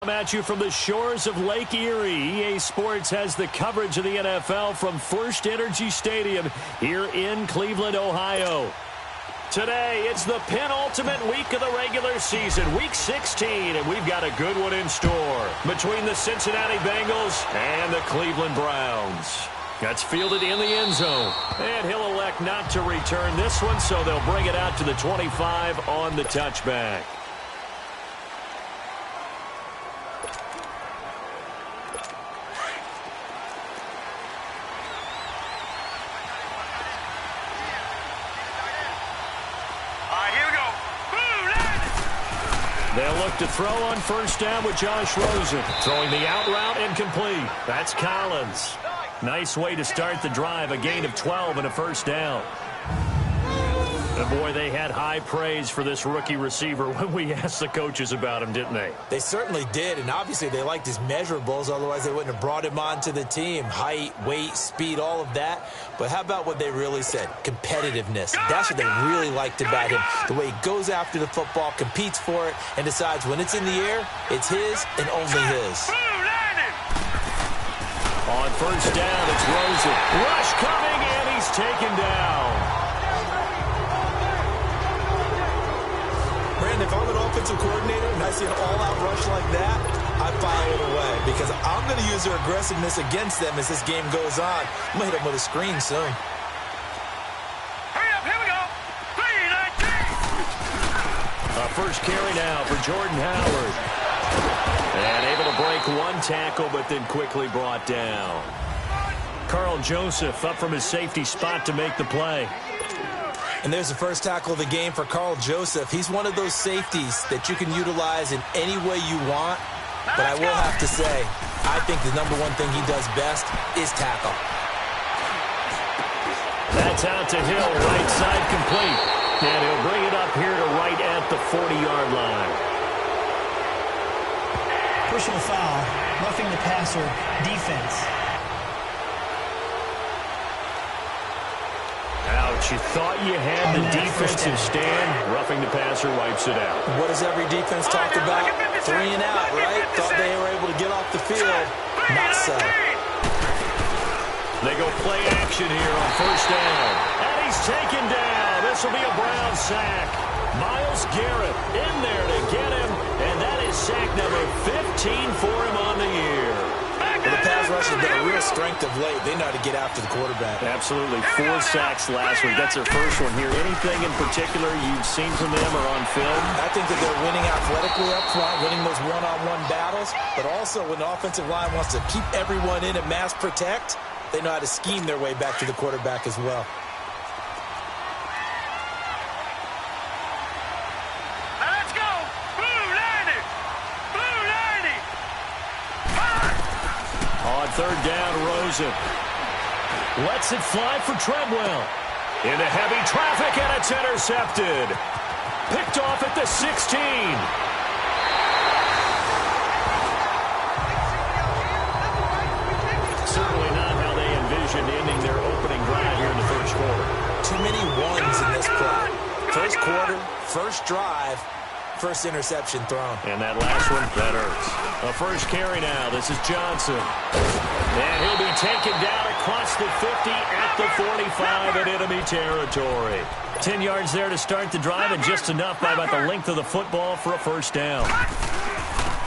come at you from the shores of Lake Erie. EA Sports has the coverage of the NFL from First Energy Stadium here in Cleveland, Ohio. Today, it's the penultimate week of the regular season, Week 16, and we've got a good one in store between the Cincinnati Bengals and the Cleveland Browns. That's fielded in the end zone, and he'll elect not to return this one, so they'll bring it out to the 25 on the touchback. They'll look to throw on first down with Josh Rosen. Throwing the out route incomplete. That's Collins. Nice way to start the drive. A gain of 12 and a first down. And boy, they had high praise for this rookie receiver when we asked the coaches about him, didn't they? They certainly did, and obviously they liked his measurables. Otherwise, they wouldn't have brought him onto the team. Height, weight, speed, all of that. But how about what they really said? Competitiveness. That's what they really liked about him. The way he goes after the football, competes for it, and decides when it's in the air, it's his and only his. On first down, it's Rosen. Rush coming, and he's taken down. Brandon, if I'm an offensive coordinator and I see an all-out rush like that, I file it away because I'm going to use their aggressiveness against them as this game goes on. I'm going to hit them with a screen soon. Hurry up, here we go. 3-19. A first carry now for Jordan Howard. And able to break one tackle, but then quickly brought down. Carl Joseph up from his safety spot to make the play. And there's the first tackle of the game for Carl Joseph. He's one of those safeties that you can utilize in any way you want. But I will have to say, I think the number one thing he does best is tackle. That's out to Hill, right side complete. And he'll bring it up here to right at the 40-yard line. Personal foul, roughing the passer, defense. Ouch, you thought you had the defensive stand. Roughing the passer wipes it out. What does every defense talk about? 3 and out, right? Thought they were able to get off the field. Not so. They go play action here on first down. And he's taken down. This will be a Brown sack. Myles Garrett in there to get him. And that is sack number 15 for him on the year. Well, the pass rush has been a real strength of late. They know how to get after the quarterback. Absolutely. 4 sacks last week. That's their first one here. Anything in particular you've seen from them or on film? I think that they're winning athletically up front, winning those one-on-one battles. But also when the offensive line wants to keep everyone in and mass protect, they know how to scheme their way back to the quarterback as well. Third down, Rosen. Lets it fly for Treadwell. Into heavy traffic, and it's intercepted. Picked off at the 16. Certainly not how they envisioned ending their opening drive here in the first quarter. Too many ones in this play. First quarter, first drive, first interception thrown. And that last one, that hurts. A first carry now. This is Johnson. And he'll be taken down across the 50 at the 45 in enemy territory. 10 yards there to start the drive, and just enough by about the length of the football for a first down.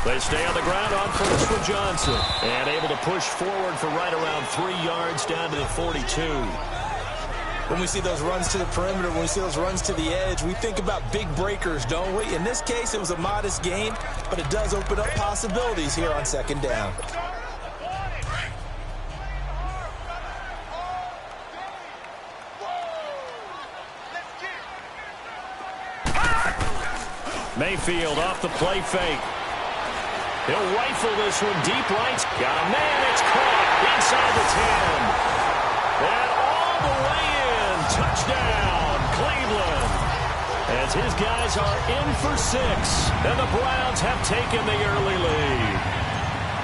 They stay on the ground on first with Johnson. And able to push forward for right around 3 yards down to the 42. When we see those runs to the perimeter, when we see those runs to the edge, we think about big breakers, don't we? In this case, it was a modest gain, but it does open up possibilities here on second down. Mayfield off the play fake. He'll rifle this one deep right. Got a man. It's caught inside the 10. And all the way in. Touchdown, Cleveland. As his guys are in for 6. And the Browns have taken the early lead.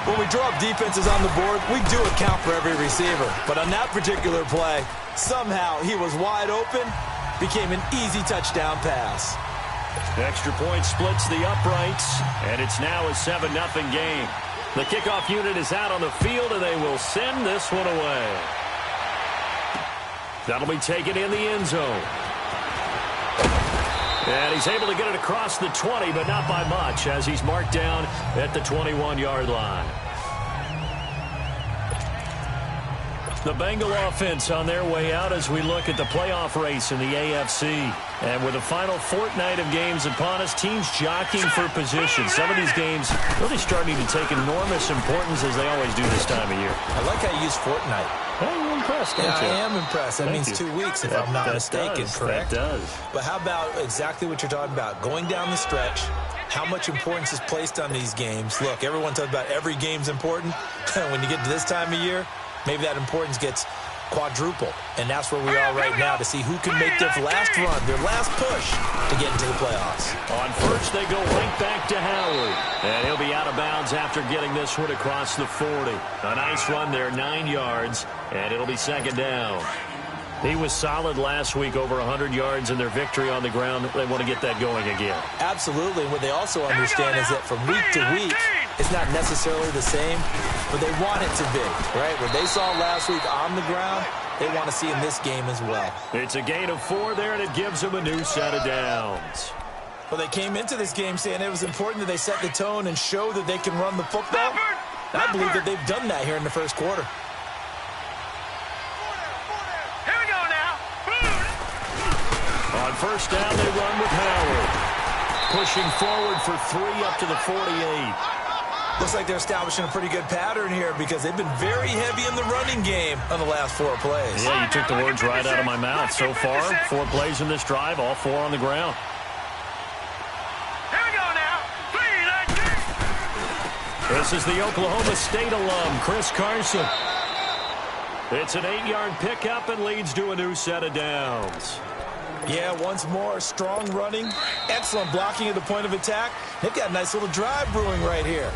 When we draw up defenses on the board, we do account for every receiver. But on that particular play, somehow he was wide open, became an easy touchdown pass. Extra point splits the uprights, and it's now a 7-0 game. The kickoff unit is out on the field, and they will send this one away. That'll be taken in the end zone. And he's able to get it across the 20, but not by much, as he's marked down at the 21-yard line. The Bengal offense on their way out as we look at the playoff race in the AFC. And with the final fortnight of games upon us, teams jockeying for position. Some of these games really starting to take enormous importance as they always do this time of year. I like how you use fortnight. Well, you're impressed, don't you? I am impressed. That means 2 weeks, if I'm not mistaken, correct? That does. But how about exactly what you're talking about? Going down the stretch, how much importance is placed on these games? Look, everyone talks about every game's important. When you get to this time of year, maybe that importance gets quadruple. And that's where we are right now to see who can make their last run, their last push to get into the playoffs. On first, they go right back to Howard. And he'll be out of bounds after getting this one across the 40. A nice run there, 9 yards, and it'll be second down. He was solid last week, over 100 yards in their victory on the ground. They want to get that going again. Absolutely. What they also understand is that from week to week, it's not necessarily the same, but they want it to be, right? What they saw last week on the ground, they want to see in this game as well. It's a gain of 4 there, and it gives them a new set of downs. Well, they came into this game saying it was important that they set the tone and show that they can run the football. And I believe that they've done that here in the first quarter. On first down, they run with Howard. Pushing forward for 3 up to the 48. Looks like they're establishing a pretty good pattern here because they've been very heavy in the running game on the last 4 plays. Yeah, you took the words right out of my mouth. So far, 4 plays in this drive, all 4 on the ground. Here we go now. This is the Oklahoma State alum, Chris Carson. It's an 8-yard pickup and leads to a new set of downs. Yeah, once more, strong running, excellent blocking at the point of attack. They've got a nice little drive brewing right here.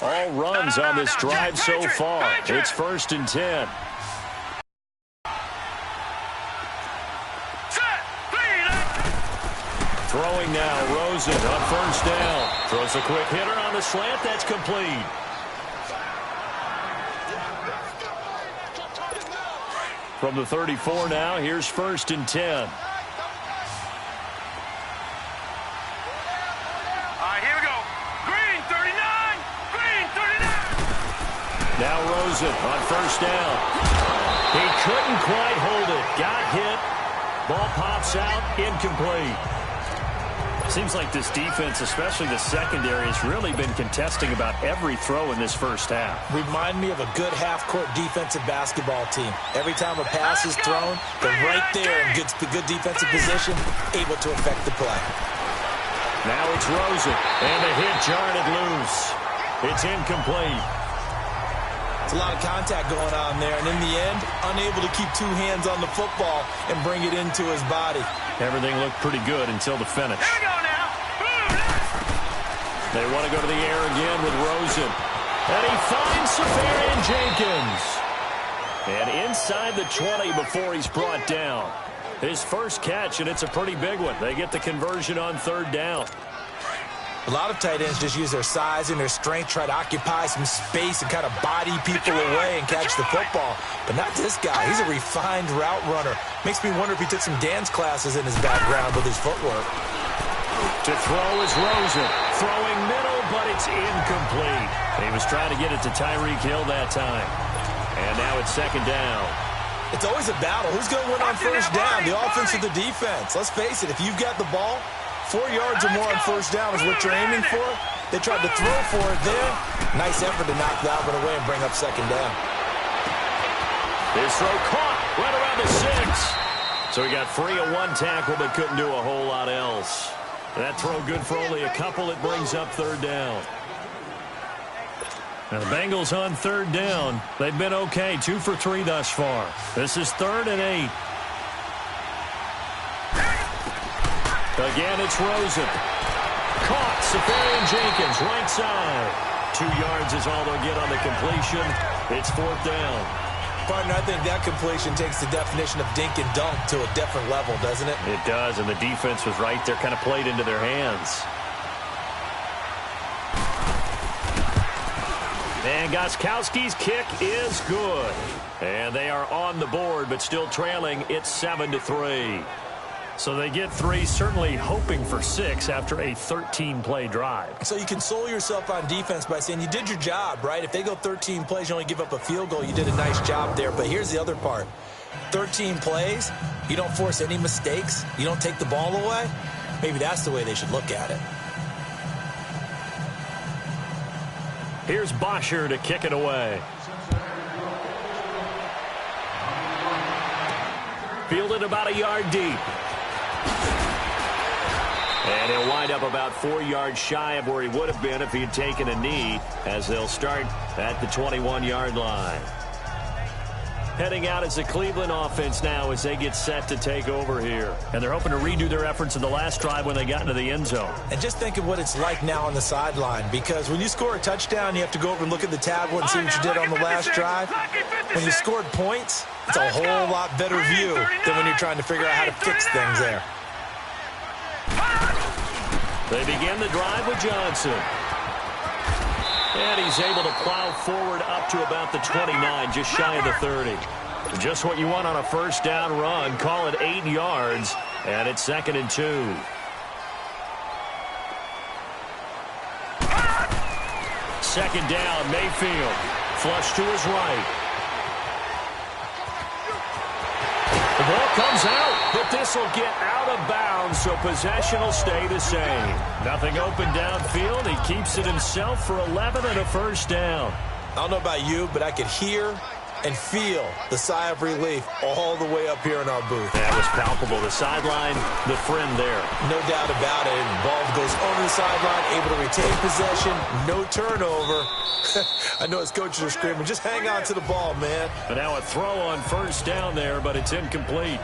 All runs on this drive so far. It's 1st and 10. Throwing now, Rosen on first down. Throws a quick hitter on the slant. That's complete. From the 34 now, here's 1st and 10. All right, here we go. Green, 39. Green, 39. Now Rosen on first down. He couldn't quite hold it. Got hit. Ball pops out. Incomplete. Seems like this defense, especially the secondary, has really been contesting about every throw in this first half. Remind me of a good half-court defensive basketball team. Every time a pass is thrown, they're right there in good defensive position, able to affect the play. Now it's Rosen, and the hit jarred it loose. It's incomplete. It's a lot of contact going on there, and in the end, unable to keep 2 hands on the football and bring it into his body. Everything looked pretty good until the finish. Here we go now. They want to go to the air again with Rosen. And he finds Safarian Jenkins. And inside the 20 before he's brought down. His first catch, and it's a pretty big one. They get the conversion on 3rd down. A lot of tight ends just use their size and their strength, try to occupy some space and kind of body people away and catch the football. But not this guy. He's a refined route runner. Makes me wonder if he took some dance classes in his background with his footwork. To throw is Rosen. Throwing middle, but it's incomplete. He was trying to get it to Tyreek Hill that time. And now it's 2nd down. It's always a battle. Who's going to win on first down, the offense or the defense? Let's face it, if you've got the ball, 4 yards or more on first down is what you're aiming for. They tried to throw for it there. Nice effort to knock that one away and bring up 2nd down. His throw caught right around the 6. So he got free of 1 tackle but couldn't do a whole lot else. That throw good for only a couple. It brings up 3rd down. Now the Bengals on 3rd down. They've been okay, 2 for 3 thus far. This is 3rd and 8. Again, it's Rosen. Caught. Safarian Jenkins, right side. 2 yards is all they'll get on the completion. It's 4th down. Partner, I think that completion takes the definition of dink and dunk to a different level, doesn't it? It does, and the defense was right there, kind of played into their hands. And Gostkowski's kick is good. And they are on the board, but still trailing. It's 7-3. So they get 3, certainly hoping for 6 after a 13-play drive. So you console yourself on defense by saying you did your job, right? If they go 13 plays, you only give up a field goal, you did a nice job there. But here's the other part. 13 plays, you don't force any mistakes, you don't take the ball away. Maybe that's the way they should look at it. Here's Bosher to kick it away. Fielded about a yard deep. And he'll wind up about 4 yards shy of where he would have been if he had taken a knee, as they'll start at the 21-yard line. Heading out is the Cleveland offense now as they get set to take over here. And they're hoping to redo their efforts in the last drive when they got into the end zone. And just think of what it's like now on the sideline, because when you score a touchdown, you have to go over and look at the tablet and see what you did on the last drive. When you scored points, it's a whole lot better view than when you're trying to figure out how to fix things there. They begin the drive with Johnson. And he's able to plow forward up to about the 29, just shy of the 30. Just what you want on a first down run. Call it 8 yards, and it's 2nd and 2. Second down, Mayfield. Flush to his right. The ball comes out, but this will get out of bounds, so possession will stay the same. Nothing open downfield. He keeps it himself for 11 and a first down. I don't know about you, but I could hear and feel the sigh of relief all the way up here in our booth. That was palpable. The sideline, the friend there. No doubt about it. The ball goes over the sideline, able to retain possession, no turnover. I know his coaches are screaming, just hang on to the ball, man. And now a throw on first down there, but it's incomplete.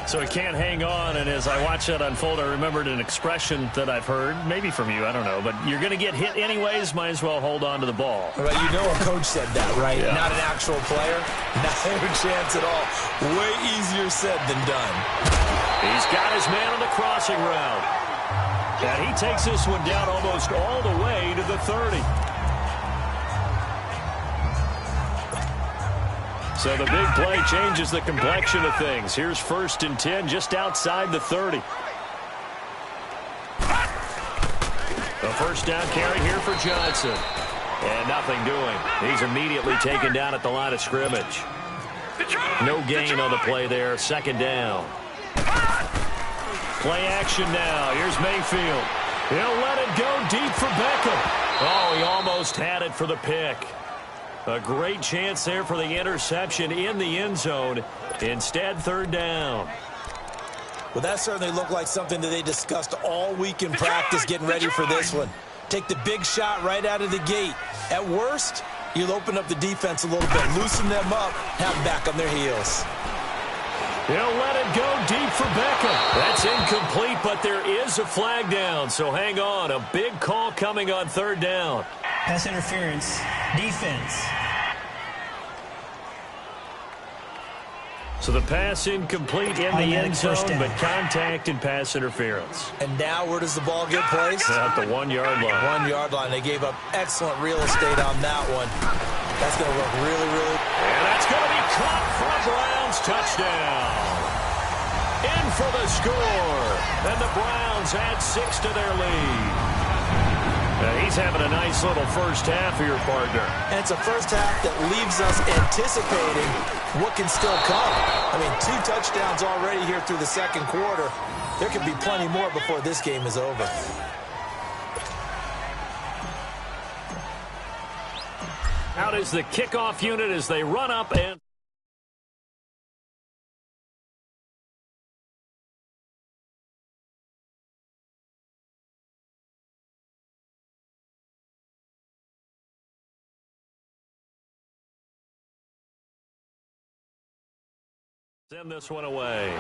So he can't hang on, and as I watch that unfold, I remembered an expression that I've heard, maybe from you, I don't know, but you're going to get hit anyways, might as well hold on to the ball. Right, you know a coach said that, right? Yeah. Not an actual player. Not a chance at all. Way easier said than done. He's got his man on the crossing route. And he takes this one down almost all the way to the 30. So the big play changes the complexion of things. Here's 1st and 10 just outside the 30. A first down carry here for Johnson. And nothing doing. He's immediately taken down at the line of scrimmage. No gain on the play there. 2nd down. Play action now. Here's Mayfield. He'll let it go deep for Beckham. Oh, he almost had it for the pick. A great chance there for the interception in the end zone. Instead, 3rd down. Well, that certainly looked like something that they discussed all week in practice getting ready for this one. Take the big shot right out of the gate. At worst, you'll open up the defense a little bit, loosen them up, have them back on their heels. He'll let it go deep for Beckham. That's incomplete, but there is a flag down, so hang on. A big call coming on 3rd down. Pass interference. Defense. So the pass incomplete in the end zone, but contact and pass interference. And now where does the ball get placed? At the 1-yard line. 1-yard line. They gave up excellent real estate on that one. That's going to work really, really. And that's going to be caught for a Browns touchdown. In for the score. And the Browns add 6 to their lead. He's having a nice little first half here, partner. And it's a first half that leaves us anticipating what can still come. I mean, 2 touchdowns already here through the 2nd quarter. There could be plenty more before this game is over. Out is the kickoff unit as they run up and... send this one away.